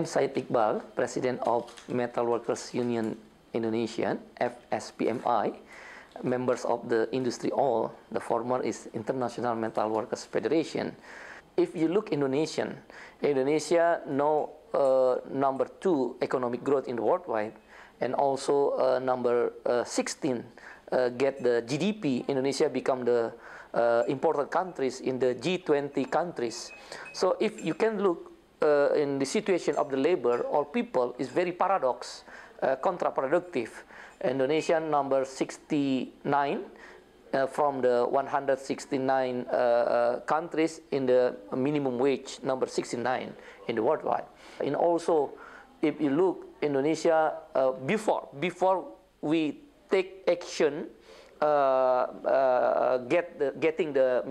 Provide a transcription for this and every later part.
am Syed Iqbal, President of Metal Workers Union Indonesia, FSPMI, members of the IndustriALL. The former is International Metal Workers Federation. If you look Indonesia now number 2 economic growth in the worldwide, and also number 16 get the GDP. Indonesia become the important countries in the G20 countries. So if you can look in the situation of the labor or people is very paradox, counterproductive. Indonesia number 69 from the 169 countries in the minimum wage, number 69 in the worldwide. And also, if you look Indonesia before we take action, getting the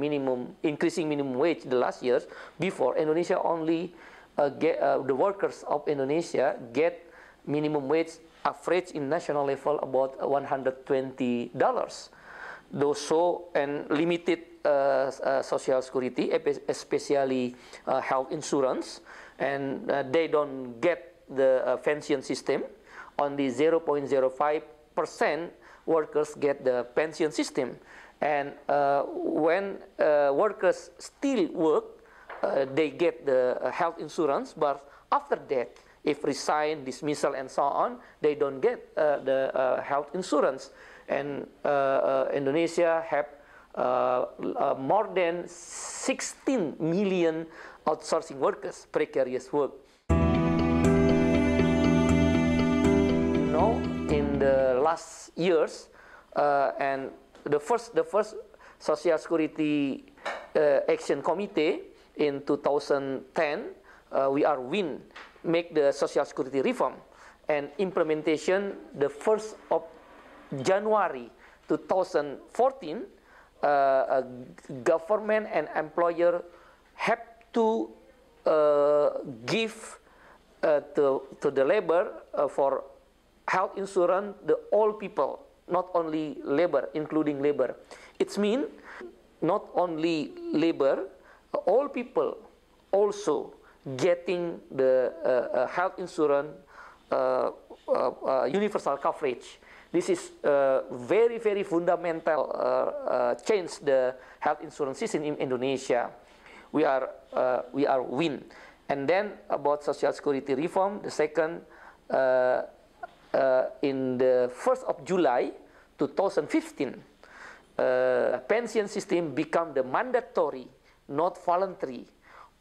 increasing minimum wage the last years, before Indonesia only the workers of Indonesia get minimum wage average in national level about $120. Those so and limited social security, especially health insurance, and they don't get the pension system. Only 0.05% workers get the pension system, and when workers still work, they get the health insurance, but after that, if resign, dismissal, and so on, they don't get the health insurance. And Indonesia have more than 16 million outsourcing workers, precarious work. In the last years, and the first Social Security Action Committee in 2010, we are make the Social Security reform and implementation the 1st of January 2014. Government and employer have to give to the labor for health insurance, all people, not only labor, including labor. It means not only labor, all people also getting the health insurance universal coverage. This is very, very fundamental change the health insurance system in Indonesia. We are win. And then about Social Security reform, the second, in the 1st of July 2015, pension system become the mandatory, not voluntary.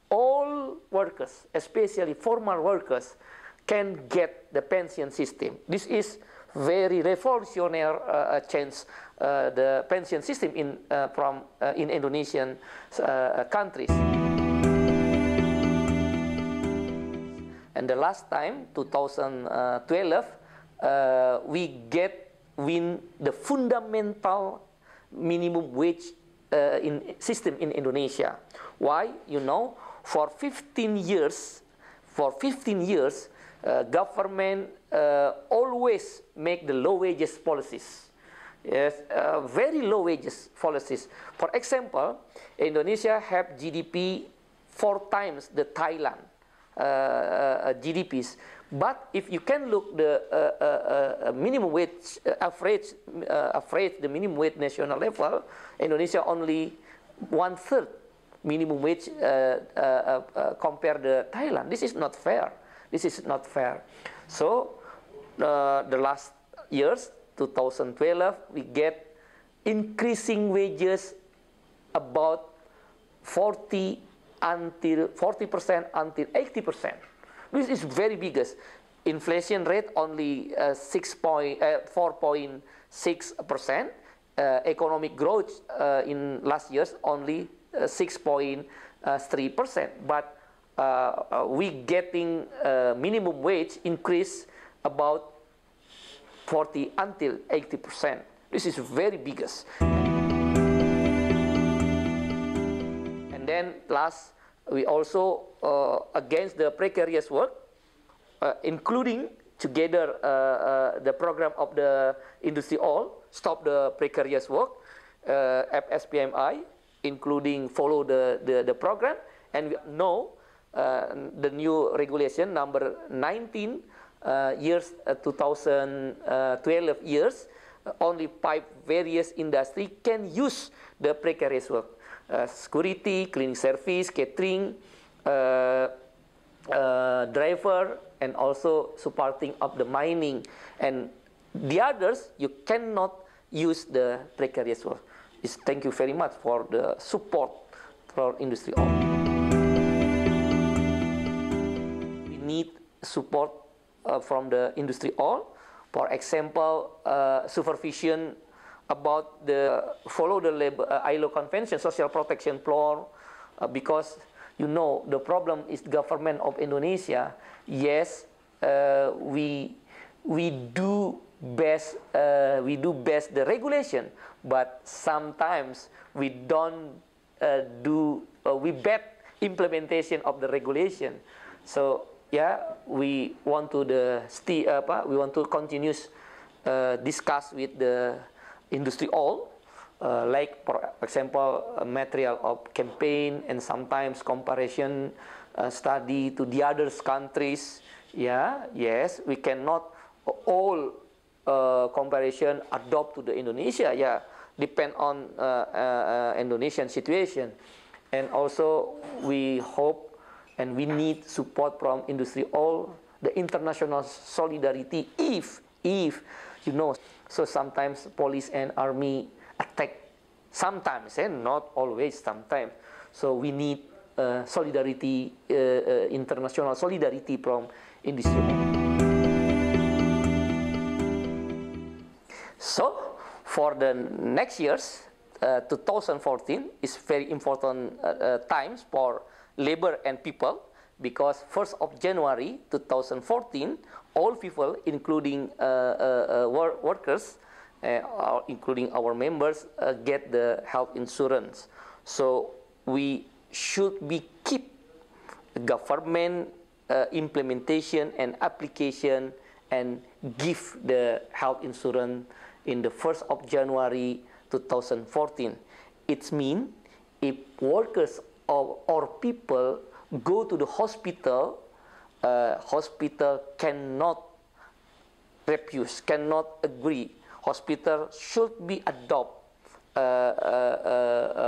All workers, especially formal workers, can get the pension system. This is very revolutionary change the pension system in Indonesian countries. And the last time, 2012, we win the fundamental minimum wage system in Indonesia. Why? You know, for 15 years, government always make the low wages policies. Yes, very low wages policies. For example, Indonesia have GDP 4 times the Thailand GDPs. But if you can look the minimum wage average, the minimum wage national level, Indonesia only 1/3 minimum wage compared to Thailand. This is not fair. This is not fair. So the last years, 2012, we get increasing wages about 40% until 80%. This is very biggest. Inflation rate only 4.6%. Economic growth in last years only 6.3%. But we getting minimum wage increase about 40 until 80%. This is very biggest. And then last, we also against the precarious work, including together the program of the IndustriALL, Stop the Precarious Work, FSPMI, including follow the program, and we know the new regulation number 19 years 2012 years, only 5 various industry can use the precarious work: security, cleaning service, catering, driver, and also supporting of the mining. And the others, you cannot use the precarious work. Thank you very much for the support for IndustriALL. We need support from the IndustriALL. For example, supervision about the follow the ILO Convention, Social Protection Law, because you know the problem is the government of Indonesia. Yes, we do best the regulation, but sometimes we don't we bad implementation of the regulation. So yeah, we want to continue discuss with the IndustriALL, like for example material of campaign and sometimes comparison study to the other countries. Yeah, yes, we cannot all comparison adopt to the Indonesia. Yeah, depend on Indonesian situation, and also we hope and we need support from IndustriALL, the international solidarity. If you know, so sometimes police and army attack, sometimes and not always, sometimes. So we need solidarity, international solidarity from IndustriALL. So for the next years, 2014 is very important times for labor and people, because 1st of January 2014, all people, including workers, including our members, get the health insurance. So we should be keep government implementation and application and give the health insurance in the 1st of January 2014. It means if workers or people go to the hospital, hospital cannot refuse, cannot agree. Hospital should be adopt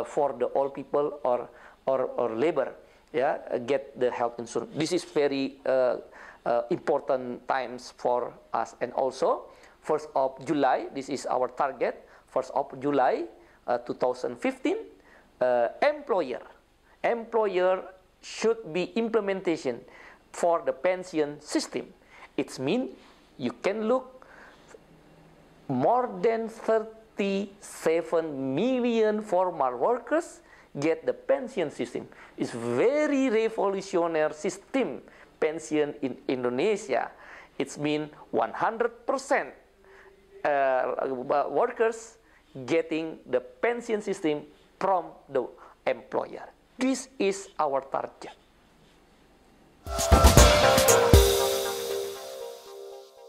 for the all people or labor, yeah, get the health insurance. This is very important times for us. And also 1st of July, this is our target, 1st of July 2015, employer should be implementation for the pension system. It means you can look more than 37 million formal workers get the pension system. It's very revolutionary system, pension in Indonesia. It means 100% workers getting the pension system from the employer. This is our target.